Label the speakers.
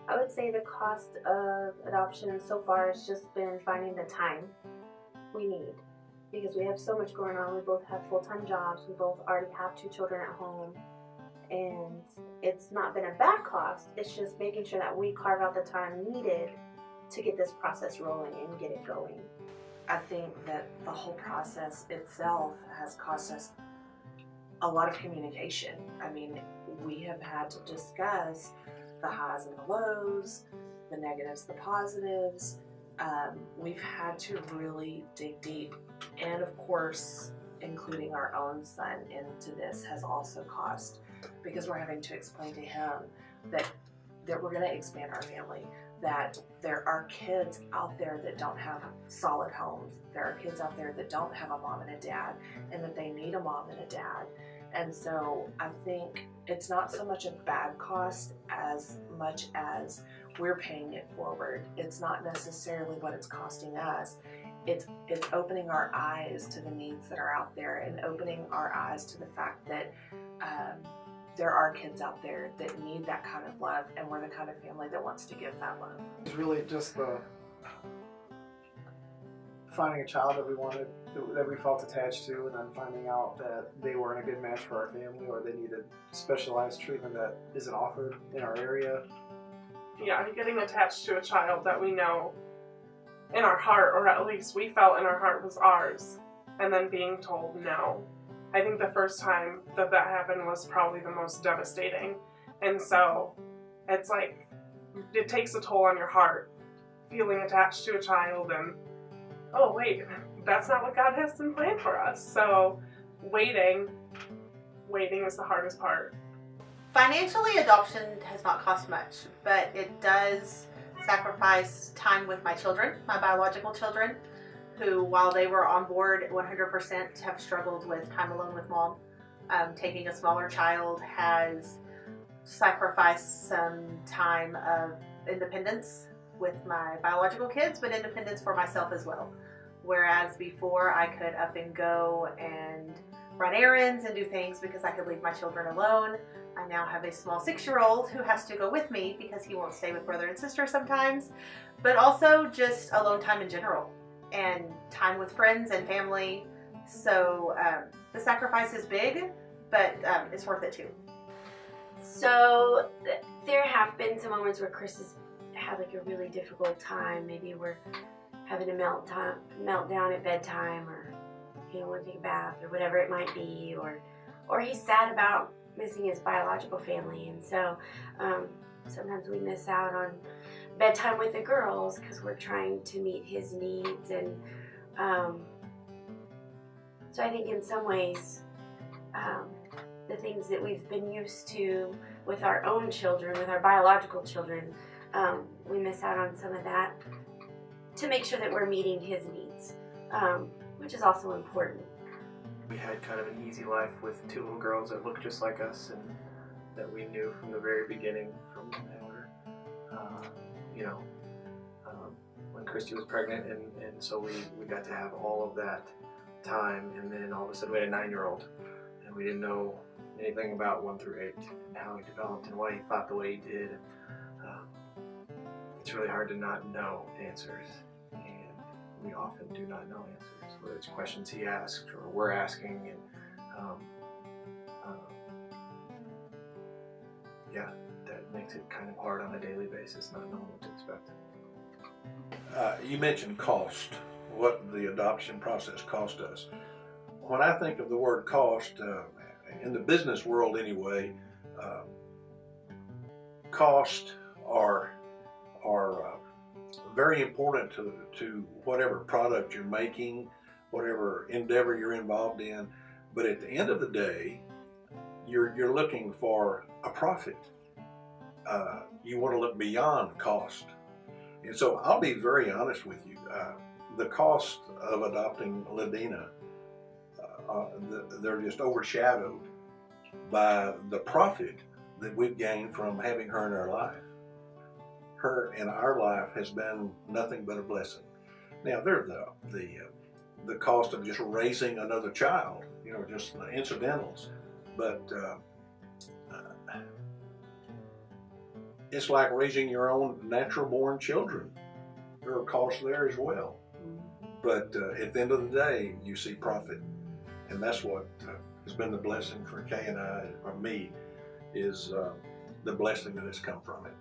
Speaker 1: I would say the cost of adoption so far has just been finding the time we need, because we have so much going on. We both have full-time jobs. We both already have 2 children at home, and it's not been a bad cost. It's just making sure that we carve out the time needed to get this process rolling and get it going.
Speaker 2: I think that the whole process itself has cost us a lot of communication. I mean, we have had to discuss the highs and the lows, the negatives, the positives. We've had to really dig deep. And of course, including our own son into this has also cost, because we're having to explain to him that we're going to expand our family, that there are kids out there that don't have solid homes. There are kids out there that don't have a mom and a dad, and that they need a mom and a dad. And so I think it's not so much a bad cost as much as we're paying it forward. It's not necessarily what it's costing us. It's opening our eyes to the needs that are out there, and opening our eyes to the fact that there are kids out there that need that kind of love, and we're the kind of family that wants to give that love.
Speaker 3: It's really just the finding a child that we wanted, that we felt attached to, and then finding out that they weren't a good match for our family, or they needed specialized treatment that isn't offered in our area.
Speaker 4: Yeah, getting attached to a child that we know in our heart, or at least we felt in our heart was ours, and then being told no. I think the first time that happened was probably the most devastating. And so it's like, it takes a toll on your heart, feeling attached to a child and, oh wait, that's not what God has in plan for us. So waiting is the hardest part.
Speaker 5: Financially, adoption has not cost much, but it does sacrifice time with my children, my biological children, who, while they were on board 100%, have struggled with time alone with mom. Taking a smaller child has sacrificed some time of independence with my biological kids, but independence for myself as well. Whereas before I could up and go and run errands and do things because I could leave my children alone, I now have a small 6-year-old who has to go with me because he won't stay with brother and sister sometimes, but also just alone time in general and time with friends and family. So the sacrifice is big, but it's worth it too.
Speaker 1: So there have been some moments where Chris has had like a really difficult time. Maybe we're having a meltdown at bedtime, or he wants to take a bath, or whatever it might be, or he's sad about missing his biological family, and so sometimes we miss out on bedtime with the girls because we're trying to meet his needs. And so I think in some ways the things that we've been used to with our own children, with our biological children, we miss out on some of that to make sure that we're meeting his needs, which is also important.
Speaker 6: We had kind of an easy life with 2 little girls that looked just like us, and that we knew from the very beginning from when they were, when Christy was pregnant, and so we got to have all of that time. And then all of a sudden we had a 9-year-old, and we didn't know anything about 1 through 8 and how he developed and why he thought the way he did. It's really hard to not know answers, and we often do not know answers, whether it's questions he asks or we're asking, and that makes it kind of hard on a daily basis, not knowing what to expect.
Speaker 7: You mentioned cost, what the adoption process cost us. When I think of the word cost, in the business world anyway, cost are very important to whatever product you're making, whatever endeavor you're involved in. But at the end of the day, you're looking for a profit. You want to look beyond cost. And so I'll be very honest with you. The cost of adopting Ladina, they're just overshadowed by the profit that we've gained from having her in our life. Her in our life has been nothing but a blessing. Now, there's the cost of just raising another child, just the incidentals. But it's like raising your own natural born children. There are costs there as well. But at the end of the day, you see profit. And that's what has been the blessing for Kay and I, or me, is the blessing that has come from it.